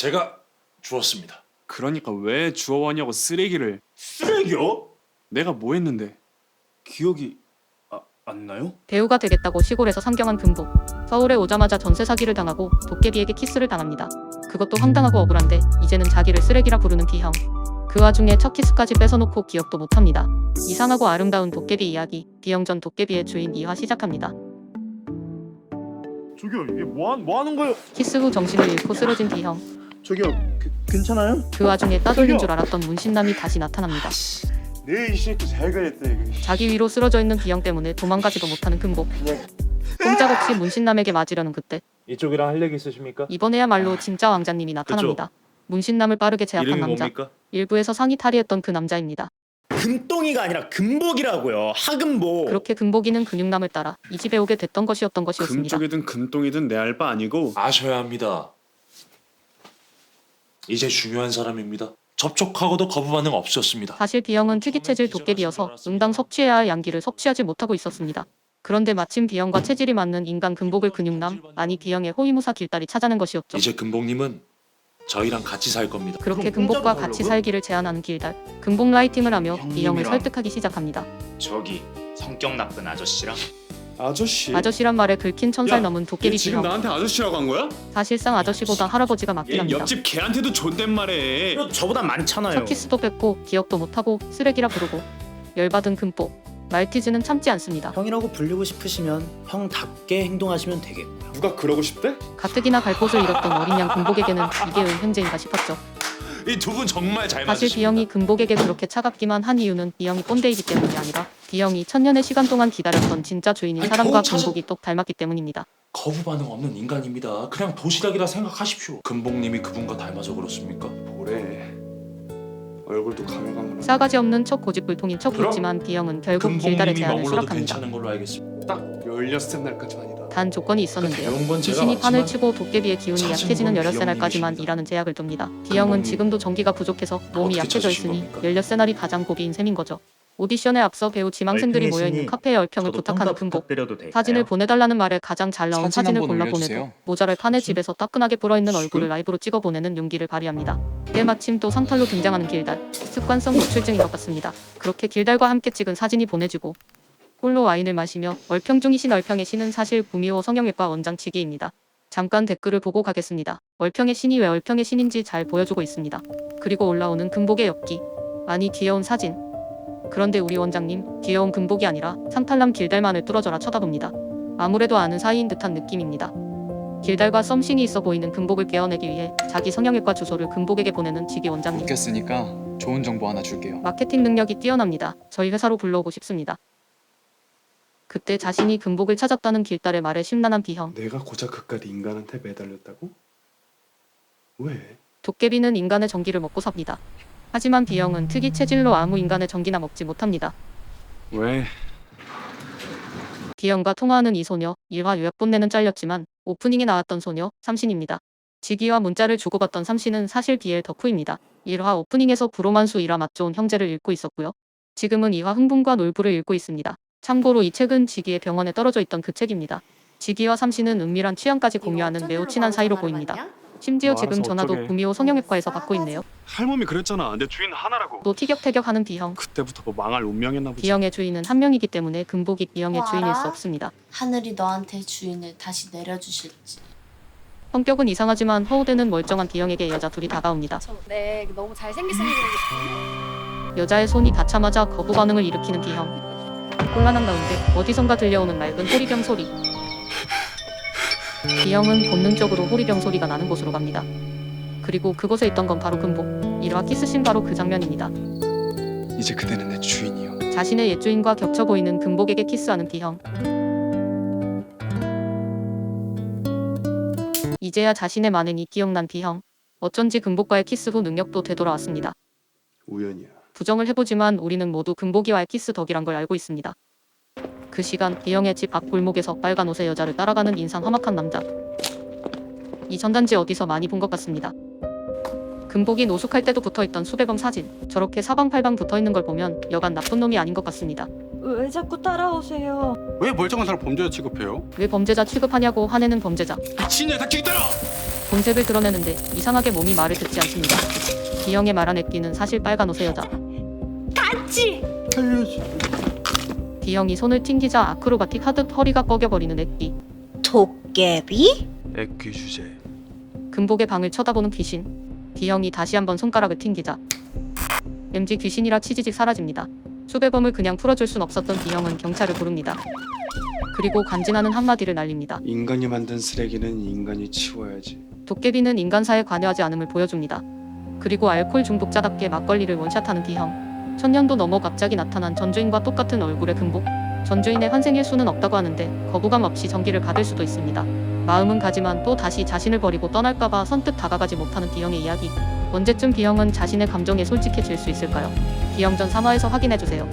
제가 주웠습니다. 그러니까 왜 주워왔냐고 쓰레기를. 쓰레기요? 내가 뭐 했는데? 기억이 안 나요? 배우가 되겠다고 시골에서 상경한 금복. 서울에 오자마자 전세 사기를 당하고 도깨비에게 키스를 당합니다. 그것도 황당하고 억울한데 이제는 자기를 쓰레기라 부르는 B형. 그 와중에 첫 키스까지 뺏어놓고 기억도 못합니다. 이상하고 아름다운 도깨비 이야기. B형 전 도깨비의 주인 2화 시작합니다. 저기요, 이게 뭐 하는 거예요? 키스 후 정신을 잃고 쓰러진 B형. 저기요, 괜찮아요? 그 와중에 따돌린 줄 알았던 문신남이 다시 나타납니다. 네, 이 새끼 잘 그랬다 이거. 자기 위로 쓰러져 있는 B형 때문에 도망가지도 못하는 금복. 꼼짝없이 문신남에게 맞으려는 그때 이쪽이랑 할 얘기 있으십니까? 이번에야말로 진짜 왕자님이 나타납니다. 문신남을 빠르게 제압한 이름이 남자. 뭡니까? 일부에서 상의 탈의했던 그 남자입니다. 금똥이가 아니라 금복이라고요. 하금복. 그렇게 금복이는 근육남을 따라 이 집에 오게 됐던 것이었던 것이었습니다. 금쪽이든 금똥이든 내 알 바 아니고. 아셔야 합니다. 이제 중요한 사람입니다. 접촉하고도 거부 반응 없었습니다. 사실 B형은 특이 체질 도깨비여서 응당 섭취해야 할 양기를 섭취하지 못하고 있었습니다. 그런데 마침 B형과 체질이 맞는 인간 금복을 근육남, 아니 B형의 호위무사 길다리 찾아낸 것이었죠. 이제 금복님은 저희랑 같이 살 겁니다. 그렇게 금복과 같이 살기를 제안하는 길달. 금복 라이팅을 하며 B형을 형님이랑. 설득하기 시작합니다. 저기 성격 나쁜 아저씨랑 아저씨. 아저씨란 말에 긁힌 1000살 넘은 도깨비 얘 지금 B형. 나한테 아저씨라고 한 거야? 사실상 아저씨보다 할아버지가 맞긴 얘 합니다. 옆집 걔한테도 존댓말해. 저보다 많잖아요. 첫 키스도 뺐고 기억도 못하고 쓰레기라 부르고 열받은 금복. 말티즈는 참지 않습니다. 형이라고 불리고 싶으시면 형답게 행동하시면 되겠고요. 누가 그러고 싶대? 가뜩이나 갈 곳을 잃었던 어린 양 금복에게는 이게 은행제인가 싶었죠. 이 두 분 정말 잘 사실 맞으십니다. B형이 금복에게 그렇게 차갑기만 한 이유는 B형이 꼰대이기 때문이 아니라 B형이 천년의 시간 동안 기다렸던 진짜 주인인 아니, 사람과 겨우 찾아- 금복이 똑 닮았기 때문입니다. 거부 반응 없는 인간입니다. 그냥 도시락이라 생각하십시오. 금복님이 그분과 닮아서 그렇습니까? 뭐래. 얼굴도 가물가물하고. 싸가지 없는 척 고집불통인 척 그럼 했지만 B형은 결국 길달의 금복님이 제안을 머물러도 수락합니다. 괜찮은 걸로 알겠습니다. 딱 16살 날까지만이다. 단 조건이 있었는데요. 배운 건 제가 귀신이 판을 맞지만 치고 도깨비의 기운이 찾은 약해지는 건 16세 날까지만 B형님이십니다. 일하는 제약을 둡니다. B형은 금복님, 지금도 전기가 부족해서 몸이 어떻게 약해져 찾으신 있으니 겁니까? 16세 날이 가장 고비인 셈인 거죠. 오디션에 앞서 배우 지망생들이 모여있는 카페에 얼평을 부탁하는 금복. 사진을 보내달라는 말에 가장 잘 나온 사진 사진을 한번 골라 올려주세요. 보내고 모자를 판에 집에서 따끈하게 불어있는 얼굴을 라이브로 찍어 보내는 용기를 발휘합니다. 때마침 또 상탈로 등장하는 길달. 습관성 노출증인 것 같습니다. 그렇게 길달과 함께 찍은 사진이 보내지고 홀로 와인을 마시며 얼평 중이신 얼평의 신은 사실 구미호 성형외과 원장치기입니다. 잠깐 댓글을 보고 가겠습니다. 얼평의 신이 왜 얼평의 신인지 잘 보여주고 있습니다. 그리고 올라오는 금복의 엽기. 많이 귀여운 사진. 그런데 우리 원장님, 귀여운 금복이 아니라 상탈남 길달만을 뚫어져라 쳐다봅니다. 아무래도 아는 사이인 듯한 느낌입니다. 길달과 썸씽이 있어 보이는 금복을 깨어내기 위해 자기 성형외과 주소를 금복에게 보내는 지기 원장님. 웃겼으니까 좋은 정보 하나 줄게요. 마케팅 능력이 뛰어납니다. 저희 회사로 불러오고 싶습니다. 그때 자신이 금복을 찾았다는 길달의 말에 심란한 B형. 내가 고작 그깟 인간한테 매달렸다고? 왜? 도깨비는 인간의 전기를 먹고 삽니다. 하지만 B형은 특이 체질로 아무 인간의 전기나 먹지 못합니다. 왜? B형과 통화하는 이 소녀, 1화 요약 본내는 잘렸지만 오프닝에 나왔던 소녀, 삼신입니다. 지기와 문자를 주고받던 삼신은 사실 BL 덕후입니다. 1화 오프닝에서 브로만수 1화 맛 좋은 형제를 읽고 있었고요. 지금은 2화 흥분과 놀부를 읽고 있습니다. 참고로 이 책은 지기의 병원에 떨어져 있던 그 책입니다. 지기와 삼신은 은밀한 취향까지 공유하는 매우 친한 사이로 보입니다. 심지어 뭐 지금 알아서 전화도 어쩌게. 구미호 성형외과에서 받고 있네요. 할멈이 그랬잖아. 내 주인 하나라고. 또 티격태격하는 B형. 그때부터 뭐 망할 운명이었나 보지. B형의 주인은 한 명이기 때문에 금복이 B형의 뭐 주인일 알아? 수 없습니다. 하늘이 너한테 주인을 다시 내려주실지. 성격은 이상하지만 허우대는 멀쩡한 B형에게 여자 둘이 다가옵니다. 네, 너무 잘생기신 분이 여자의 손이 닿자마자 거부 반응을 일으키는 B형. 곤란한 가운데 어디선가 들려오는 맑은 호리병 소리. B형은 본능적으로 호리병 소리가 나는 곳으로 갑니다. 그리고 그곳에 있던 건 바로 금복. 1화 키스씬 바로 그 장면입니다. 이제 그대는 내 주인이요. 자신의 옛 주인과 겹쳐 보이는 금복에게 키스하는 B형. 이제야 자신의 만행이 기억난 B형. 어쩐지 금복과의 키스 후 능력도 되돌아왔습니다. 우연이야. 부정을 해보지만 우리는 모두 금복이와의 키스 덕이란 걸 알고 있습니다. 그 시간 B형의 집 앞 골목에서 빨간 옷의 여자를 따라가는 인상 험악한 남자. 이 전단지 어디서 많이 본 것 같습니다. 금복이 노숙할 때도 붙어있던 수배범 사진. 저렇게 사방팔방 붙어있는 걸 보면 여간 나쁜 놈이 아닌 것 같습니다. 왜 자꾸 따라오세요? 왜 멀쩡한 사람 범죄자 취급해요? 왜 범죄자 취급하냐고 화내는 범죄자. 미친 녀석 죽이더라! 본색을 드러내는데 이상하게 몸이 말을 듣지 않습니다. B형의 말한 애끼는 사실 빨간 옷의 여자. B형이 손을 튕기자 아크로바틱 하듯 허리가 꺾여버리는 애끼. 도깨비? 액귀 주제. 금복의 방을 쳐다보는 귀신. B형이 다시 한번 손가락을 튕기자 MG 귀신이라 치지직 사라집니다. 수배범을 그냥 풀어줄 순 없었던 B형은 경찰을 부릅니다. 그리고 간지나는 한마디를 날립니다. 인간이 만든 쓰레기는 인간이 치워야지. 도깨비는 인간사에 관여하지 않음을 보여줍니다. 그리고 알코올 중독자답게 막걸리를 원샷하는 B형. 천년도 넘어 갑자기 나타난 전주인과 똑같은 얼굴의 금복. 전주인의 환생일 수는 없다고 하는데 거부감 없이 전기를 받을 수도 있습니다. 마음은 가지만 또 다시 자신을 버리고 떠날까봐 선뜻 다가가지 못하는 B형의 이야기. 언제쯤 B형은 자신의 감정에 솔직해질 수 있을까요? B형전 3화에서 확인해주세요.